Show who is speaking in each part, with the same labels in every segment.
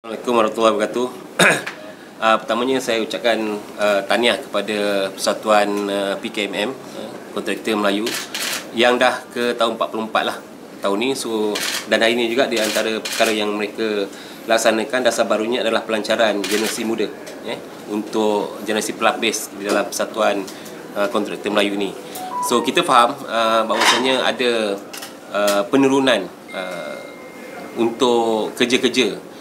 Speaker 1: Assalamualaikum warahmatullahi wabarakatuh. Pertamanya saya ucapkan tahniah kepada Persatuan PKMM, Kontraktor Melayu, yang dah ke tahun 44 lah tahun ni. Dan hari ni juga di antara perkara yang mereka laksanakan, dasar barunya adalah pelancaran generasi muda untuk generasi pelapis di dalam Persatuan Kontraktor Melayu ni. So kita faham bahawasanya ada penurunan untuk kerja-kerja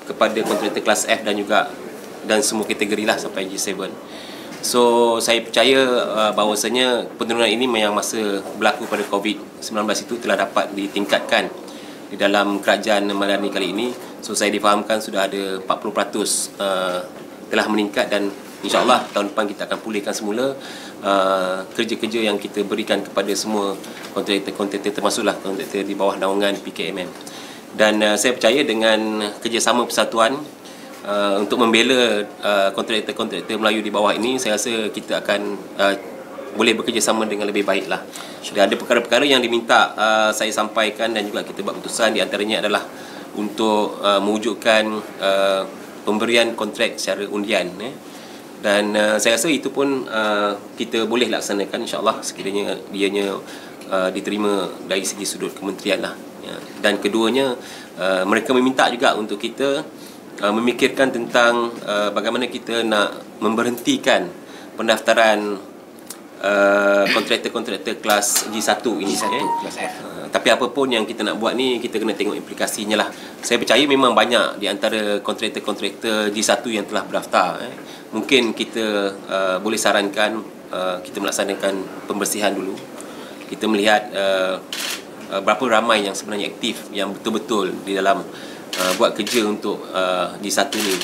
Speaker 1: kepada kontraktor kelas F dan semua kategori lah sampai G7. So saya percaya bahawasanya penurunan ini yang masa berlaku pada COVID-19 itu telah dapat ditingkatkan di dalam kerajaan Madani kali ini. So saya difahamkan sudah ada 40% telah meningkat, dan insyaAllah tahun depan kita akan pulihkan semula kerja-kerja yang kita berikan kepada semua kontraktor termasuklah kontraktor di bawah naungan PKMM. Dan saya percaya dengan kerjasama persatuan untuk membela kontraktor Melayu di bawah ini, saya rasa kita akan boleh bekerjasama dengan lebih baik lah. Dan ada perkara-perkara yang diminta saya sampaikan dan juga kita buat keputusan. Di antaranya adalah untuk mewujudkan pemberian kontrak secara undian. Dan saya rasa itu pun kita boleh laksanakan insyaAllah sekiranya dianya diterima dari segi sudut kementerian lah. Dan keduanya, mereka meminta juga untuk kita memikirkan tentang bagaimana kita nak memberhentikan pendaftaran kontraktor kelas G1 ini.
Speaker 2: Kelas F.
Speaker 1: Tapi apa pun yang kita nak buat ni, kita kena tengok implikasinya lah. Saya percaya memang banyak di antara kontraktor G1 yang telah berdaftar. Mungkin kita boleh sarankan kita melaksanakan pembersihan dulu. Kita melihat berapa ramai yang sebenarnya aktif, yang betul-betul di dalam buat kerja untuk G1 ni.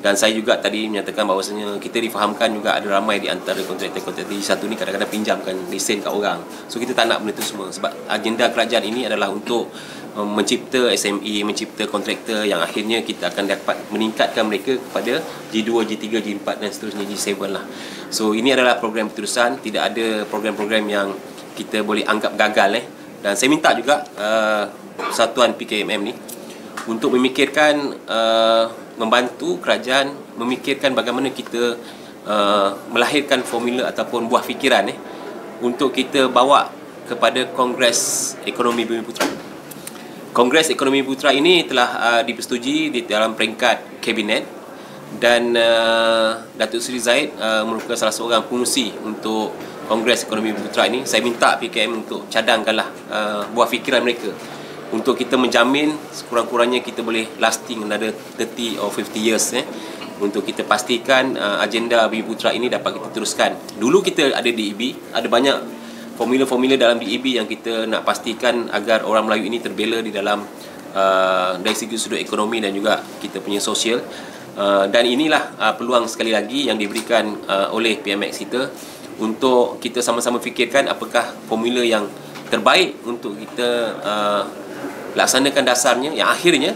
Speaker 1: Dan saya juga tadi menyatakan bahawasanya kita difahamkan juga ada ramai di antara kontraktor G1 ni kadang-kadang pinjamkan lesen kat orang. So kita tak nak benda tu semua, sebab agenda kerajaan ini adalah untuk mencipta SME, mencipta kontraktor yang akhirnya kita akan dapat meningkatkan mereka kepada G2, G3, G4 dan seterusnya G7 lah. So ini adalah program keterusan, tidak ada program-program yang kita boleh anggap gagal. Dan saya minta juga Persatuan PKMM ni untuk memikirkan, membantu kerajaan memikirkan bagaimana kita melahirkan formula ataupun buah fikiran untuk kita bawa kepada Kongres Ekonomi Bumiputera. Kongres Ekonomi Bumiputera ini telah dipersetujui di dalam peringkat kabinet, dan Datuk Seri Zahid merupakan salah seorang pengurusi untuk Kongres Ekonomi Bumiputera ini. Saya minta PKM untuk cadangkanlah buah fikiran mereka untuk kita menjamin sekurang-kurangnya kita boleh lasting another 30 or 50 years untuk kita pastikan agenda Bumiputera ini dapat kita teruskan. Dulu kita ada DEB, ada banyak formula-formula dalam DEB yang kita nak pastikan agar orang Melayu ini terbela di dalam dari segi sudut ekonomi dan juga kita punya sosial. Dan inilah peluang sekali lagi yang diberikan oleh PMX kita untuk kita sama-sama fikirkan apakah formula yang terbaik untuk kita laksanakan dasarnya, yang akhirnya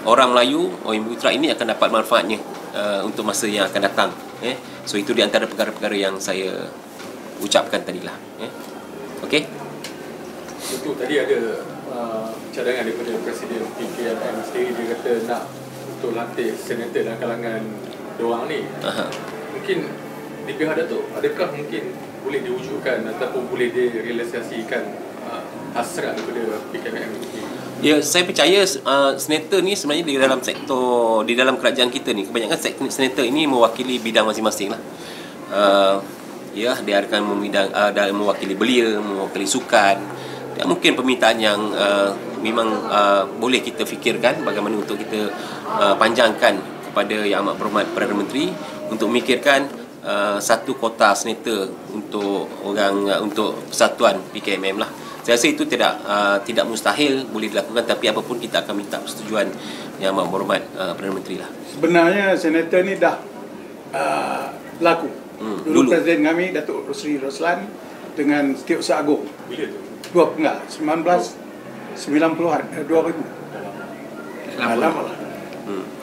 Speaker 1: orang Melayu, orang Bumiputera ini akan dapat manfaatnya untuk masa yang akan datang. So itu di antara perkara-perkara yang saya ucapkan tadilah. Okey.
Speaker 3: Itu tadi ada cadangan daripada Presiden PKMM sendiri, dia kata nak untuk lantik senator dan kalangan diorang ni. Mungkin di pihak Datuk, adakah mungkin boleh diwujudkan ataupun boleh direalisasikan hasrat daripada PKMM ini?
Speaker 1: Ya, saya percaya senator ni sebenarnya di dalam sektor, di dalam kerajaan kita ni, kebanyakan senator ini mewakili bidang masing-masing lah. Ya, dia akan mewakili belia, mewakili sukan. Dan mungkin permintaan yang memang boleh kita fikirkan bagaimana untuk kita panjangkan kepada Yang Amat Berhormat Perdana Menteri untuk memikirkan satu kota senator untuk untuk persatuan PKMM lah. Saya rasa itu tidak mustahil boleh dilakukan, tapi apapun kita akan minta persetujuan Yang Amat Berhormat Perdana Menteri lah.
Speaker 2: Sebenarnya senator ni dah laku. Dulu Presiden kami Datuk Rosli Roslan dengan Setiausaha Agong.
Speaker 3: Bila tu?
Speaker 2: 1990-an, 2000. Lama lah.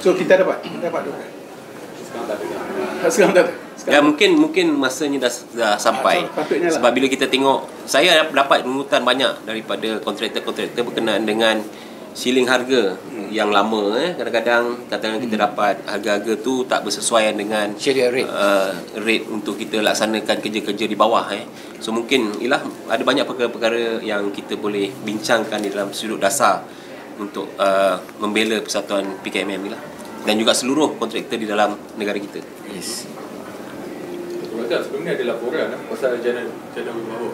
Speaker 2: So kita dapat tu.
Speaker 3: Sekarang tak ada.
Speaker 2: Sekarang tak ada.
Speaker 1: Ya, mungkin masanya dah sampai. Sebab bila kita tengok, saya dapat pengurutan banyak daripada kontraktor berkenaan dengan ceiling harga yang lama, kadang-kadang katakan kita dapat harga-harga tu tak bersesuaian dengan
Speaker 4: Syariah rate.
Speaker 1: rate untuk kita laksanakan kerja-kerja di bawah. So mungkin ialah ada banyak perkara-perkara yang kita boleh bincangkan di dalam sudut dasar untuk membela persatuan PKMM ni lah, dan juga seluruh kontraktor di dalam negara kita.
Speaker 4: Yes.
Speaker 3: Betul, sebelum ni ada laporan pasal jana wibawa.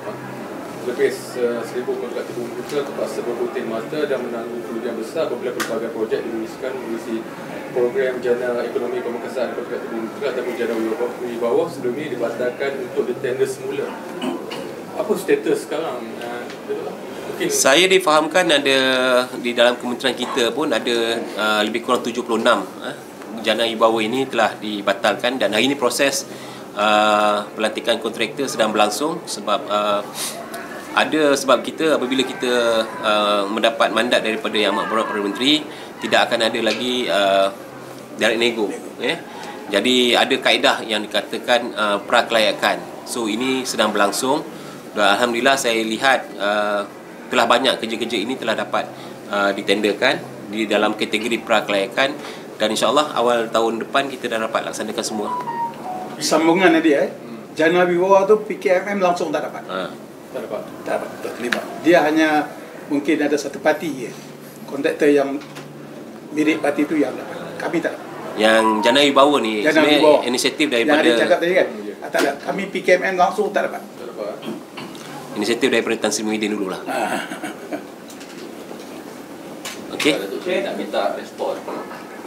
Speaker 3: Lebih 1,000 kontraktor bumi putra terpaksa berputing mata dan menanggung kerugian besar apabila pelbagai projek diluluskan mengisi program Jana Ekonomi Pemekasan Kontraktor Bumi Putra ataupun Jana Wibawa sebelum ini dibatalkan untuk ditender semula. Apa status sekarang? Mungkin
Speaker 1: Saya difahamkan ada di dalam kementerian kita pun ada lebih kurang 76 Jana Wibawa ini telah dibatalkan, dan hari ini proses pelantikan kontraktor sedang berlangsung sebab sebab kita apabila kita mendapat mandat daripada Yang Amat Berhormat Perdana Menteri, tidak akan ada lagi direct nego. Jadi ada kaedah yang dikatakan prakelayakan. So ini sedang berlangsung, dan alhamdulillah saya lihat telah banyak kerja-kerja ini telah dapat ditenderkan di dalam kategori prakelayakan, dan insyaAllah awal tahun depan kita dah dapat laksanakan semua.
Speaker 2: Sambungan tadi Jana Wibawa tu PKMM langsung tak dapat.
Speaker 3: tak dapat.
Speaker 2: Tak terlibat. Dia hanya mungkin ada satu parti je, kontraktor yang milik parti tu yang dapat. Kami tak dapat.
Speaker 1: Yang Jana Wibawa ni
Speaker 2: Jana
Speaker 1: sebenarnya
Speaker 2: Wibawa
Speaker 1: inisiatif
Speaker 2: yang
Speaker 1: daripada
Speaker 2: ada cakap tadi kan. Tak ada. Kami PKMM langsung tak dapat.
Speaker 3: Tak dapat.
Speaker 1: inisiatif daripada Tan Sri Muhyiddin dululah. Okey.
Speaker 5: Datuk Seri nak minta respon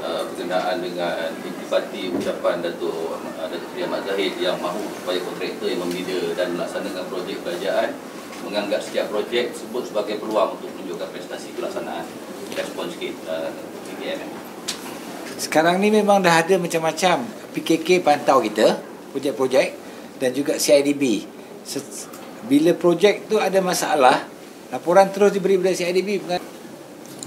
Speaker 5: berkenaan dengan intipati ucapan Datuk Seri Ahmad Zahid yang mahu supaya kontraktor yang membina dan melaksanakan projek kerajaan menganggap setiap projek tersebut sebagai peluang untuk menunjukkan prestasi pelaksanaan. Respon sikit PKMM.
Speaker 4: Sekarang ni memang dah ada macam-macam PKK pantau kita projek-projek dan juga CIDB. Bila projek tu ada masalah, laporan terus diberi kepada CIDB.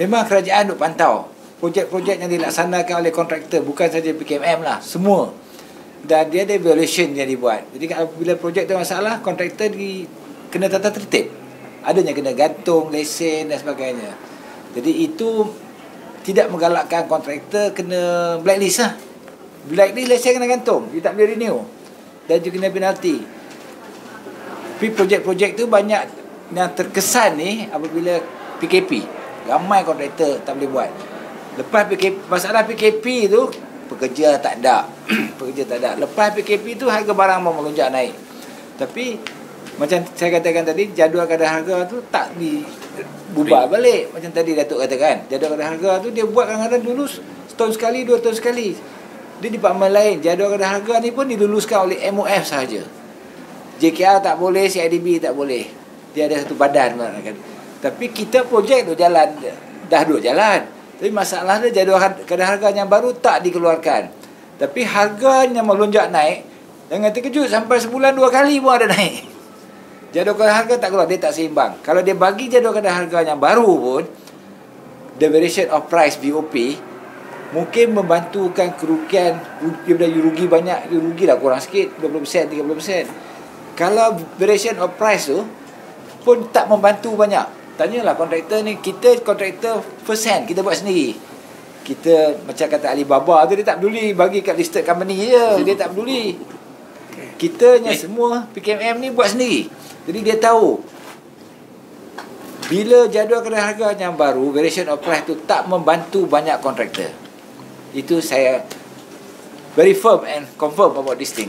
Speaker 4: Memang kerajaan duk pantau projek-projek yang dilaksanakan oleh kontraktor, bukan saja PKMM lah, semua. Dan dia ada evaluation yang dibuat. Jadi bila projek tu masalah, kontraktor kena tata tertib. Adanya kena gantung lesen dan sebagainya. Jadi itu tidak menggalakkan kontraktor kena blacklist lah. Blacklist lesen kena gantung, dia tak boleh renew, dan juga kena penalti. Tapi projek-projek tu banyak yang terkesan ni apabila PKP, ramai kontraktor tak boleh buat. Lepas PKP, masalah PKP tu pekerja tak ada. Pekerja tak ada. Lepas PKP tu harga barang mau melonjak naik. Tapi macam saya katakan tadi, jadual kadar harga tu tak diubah balik. Macam tadi Datuk katakan, jadual kadar harga tu dia buat kadang-kadang dulu setahun sekali, 2 tahun sekali. Dia department lain, jadual kadar harga ni pun diluluskan oleh MOF sahaja. JKR tak boleh, CIDB tak boleh. Dia ada satu badan. Tapi kita projek tu jalan, dah duk jalan. Tapi masalah dia jadual kadar harga yang baru tak dikeluarkan. Tapi harganya melonjak naik. Jangan terkejut, sampai sebulan 2 kali pun ada naik. Jadual kadar harga tak keluar, dia tak seimbang. Kalau dia bagi jadual kadar harga yang baru pun, the variation of price BOP mungkin membantukan kerugian. Dia rugi banyak, dia rugilah kurang sikit, 20%, 30%. Kalau variation of price tu pun tak membantu banyak. Tanyalah kontraktor ni, kita kontraktor first hand, kita buat sendiri. Kita macam kata Alibaba tu, dia tak peduli bagi kat listed company je, dia tak peduli. Kita nya semua PKMM ni buat sendiri. Jadi dia tahu bila jadual kadar harga yang baru, variation of price tu tak membantu banyak kontraktor. Itu saya very firm and confirm about this thing.